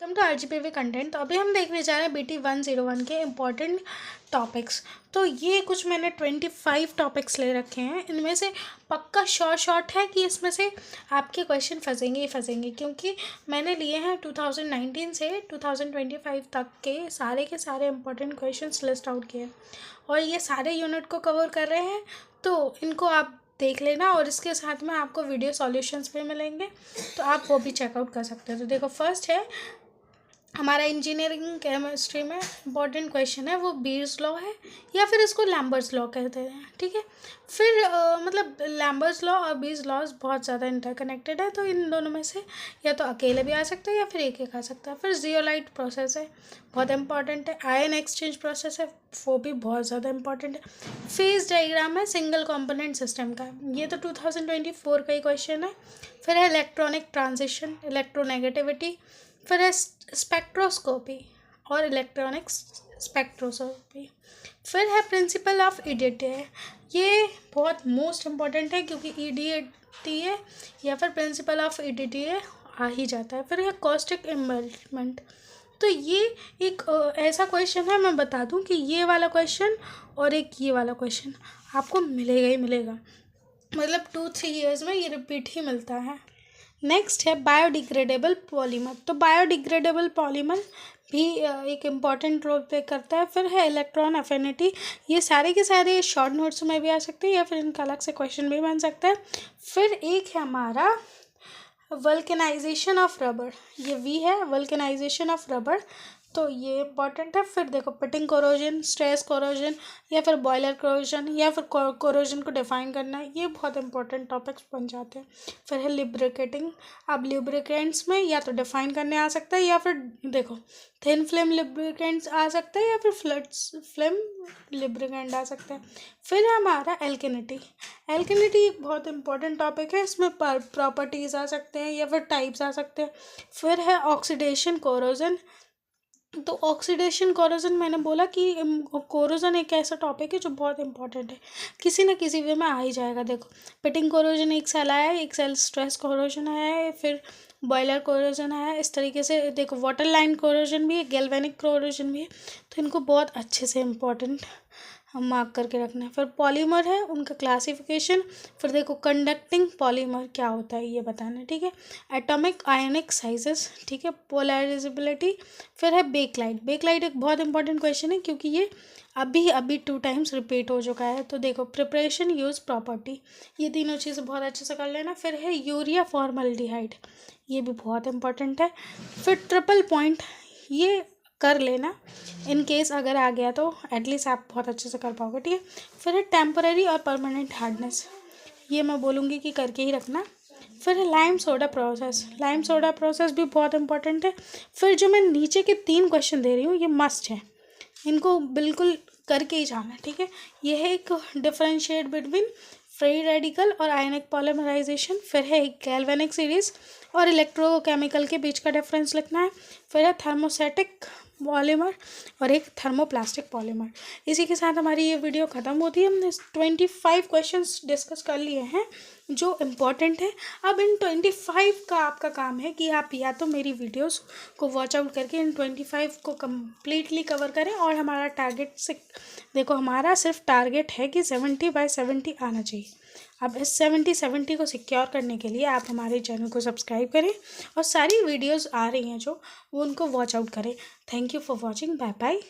Welcome to RGPV content. तो अभी हम देखने जा रहे हैं BT 101 के इम्पॉर्टेंट टॉपिक्स। तो ये कुछ मैंने 25 टॉपिक्स ले रखे हैं। इनमें से पक्का शॉर्ट है कि इसमें से आपके क्वेश्चन फंसेंगे ही फंसेंगे, क्योंकि मैंने लिए हैं 2019 से 2025 तक के सारे इम्पॉर्टेंट क्वेश्चंस लिस्ट आउट किए हैं और ये सारे यूनिट को कवर कर रहे हैं। तो इनको आप देख लेना और इसके साथ में आपको वीडियो सॉल्यूशंस भी मिलेंगे, तो आप वो भी चेकआउट कर सकते हैं। तो देखो, फर्स्ट है हमारा इंजीनियरिंग केमिस्ट्री में इम्पॉर्टेंट क्वेश्चन है, वो बीर्स लॉ है या फिर इसको लैम्बर्ट्स लॉ कहते हैं। ठीक है, फिर मतलब लैम्बर्ट्स लॉ और बीर्स लॉज बहुत ज़्यादा इंटरकनेक्टेड है, तो इन दोनों में से या तो अकेले भी आ सकता है या फिर एक आ सकता है। फिर जियोलाइट प्रोसेस है, बहुत इंपॉर्टेंट है। आयन एक्सचेंज प्रोसेस है, वो भी बहुत ज़्यादा इंपॉर्टेंट है। फेज डायग्राम है सिंगल कंपोनेंट सिस्टम का, ये तो 2024 का ही क्वेश्चन है। फिर है इलेक्ट्रॉनिक ट्रांजिशन, इलेक्ट्रोनेगेटिविटी। फिर है स्पेक्ट्रोस्कोपी और इलेक्ट्रॉनिक्स स्पेक्ट्रोस्कोपी। फिर है प्रिंसिपल ऑफ ईडीटी है, ये बहुत मोस्ट इम्पॉर्टेंट है क्योंकि ईडीटी है या फिर प्रिंसिपल ऑफ ईडीटी है आ ही जाता है। फिर है कॉस्टिक इन्वेस्टमेंट, तो ये एक ऐसा क्वेश्चन है, मैं बता दूं कि ये वाला क्वेश्चन और एक ये वाला क्वेश्चन आपको मिलेगा ही मिलेगा, मतलब 2-3 ईयर्स में ये रिपीट ही मिलता है। नेक्स्ट है बायोडिग्रेडेबल पॉलीमर, तो बायोडिग्रेडेबल पॉलीमर भी एक इम्पॉर्टेंट रोल प्ले करता है। फिर है इलेक्ट्रॉन एफिनिटी, ये सारे के सारे शॉर्ट नोट्स में भी आ सकते हैं या फिर इनका अलग से क्वेश्चन भी बन सकता है। फिर एक है हमारा वल्केनाइजेशन ऑफ रबर, ये वी है वल्केनाइजेशन ऑफ रबर, तो ये इम्पॉर्टेंट है। फिर देखो पिटिंग कोरोजन, स्ट्रेस कोरोजन या फिर बॉयलर कोरोजन या फिर कोरोजन को डिफाइन करना, ये बहुत इंपॉर्टेंट टॉपिक्स बन जाते हैं। फिर है लिब्रिकेटिंग, अब लिब्रिकेंट्स में या तो डिफाइन करने आ सकता है या फिर देखो थिन फ्लेम लिब्रिकेंट्स आ सकता है या फिर फ्लड्स फ्लेम लिब्रिकेंट आ सकता है। फिर है हमारा एल्केनिटी, एल्केनिटी एक बहुत इंपॉर्टेंट टॉपिक है, इसमें प्रॉपर्टीज़ आ सकते हैं या फिर टाइप्स आ सकते हैं। फिर है ऑक्सीडेशन कोरोजन, तो ऑक्सीडेशन कोरोजन मैंने बोला कि कोरोजन एक ऐसा टॉपिक है जो बहुत इंपॉर्टेंट है, किसी ना किसी वे में आ ही जाएगा। देखो पिटिंग कोरोजन एक सेल आया है, एक सेल स्ट्रेस कोरोजन है, फिर बॉयलर कोरोजन है, इस तरीके से देखो वाटर लाइन कोरोजन भी है, गैल्वेनिक कोरोजन भी है, तो इनको बहुत अच्छे से इम्पोर्टेंट हम मार्क करके रखना है। फिर पॉलीमर है, उनका क्लासिफिकेशन, फिर देखो कंडक्टिंग पॉलीमर क्या होता है ये बताना है। ठीक है, एटॉमिक आयनिक साइजेस, ठीक है, पोलराइजेबिलिटी। फिर है बेकलाइट, बेकलाइट एक बहुत इंपॉर्टेंट क्वेश्चन है क्योंकि ये अभी 2 टाइम्स रिपीट हो चुका है। तो देखो प्रिपरेशन, यूज़, प्रॉपर्टी, ये तीनों चीज़ें बहुत अच्छे से कर लेना। फिर है यूरिया फॉर्मल्डिहाइड, ये भी बहुत इंपॉर्टेंट है। फिर ट्रिपल पॉइंट, ये कर लेना इन केस अगर आ गया तो एटलीस्ट आप बहुत अच्छे से कर पाओगे। ठीक है, फिर है टेम्पररी और परमानेंट हार्डनेस, ये मैं बोलूँगी कि करके ही रखना। फिर है lime soda process, lime soda process भी बहुत इंपॉर्टेंट है। फिर जो मैं नीचे के 3 क्वेश्चन दे रही हूँ ये मस्ट है, इनको बिल्कुल करके ही जाना। ठीक है, ये है एक डिफरेंशिएट बिटवीन फ्री रेडिकल और आयनिक पॉलीमराइजेशन। फिर है एक गैल्वेनिक सीरीज और इलेक्ट्रोकेमिकल के बीच का डिफरेंस लिखना है। फिर है थर्मोसेटिक पॉलीमर और एक थर्मोप्लास्टिक पॉलीमर। इसी के साथ हमारी ये वीडियो ख़त्म होती है। हमने 25 क्वेश्चंस डिस्कस कर लिए हैं जो इम्पॉर्टेंट है। अब इन 25 का आपका काम है कि आप या तो मेरी वीडियोस को वॉच आउट करके इन 25 को कम्प्लीटली कवर करें, और हमारा टारगेट से देखो हमारा सिर्फ टारगेट है कि 70/70 आना चाहिए। अब इस 70/70 को सिक्योर करने के लिए आप हमारे चैनल को सब्सक्राइब करें और सारी वीडियोस आ रही हैं जो वो उनको वॉच आउट करें। Thank you for watching, bye bye.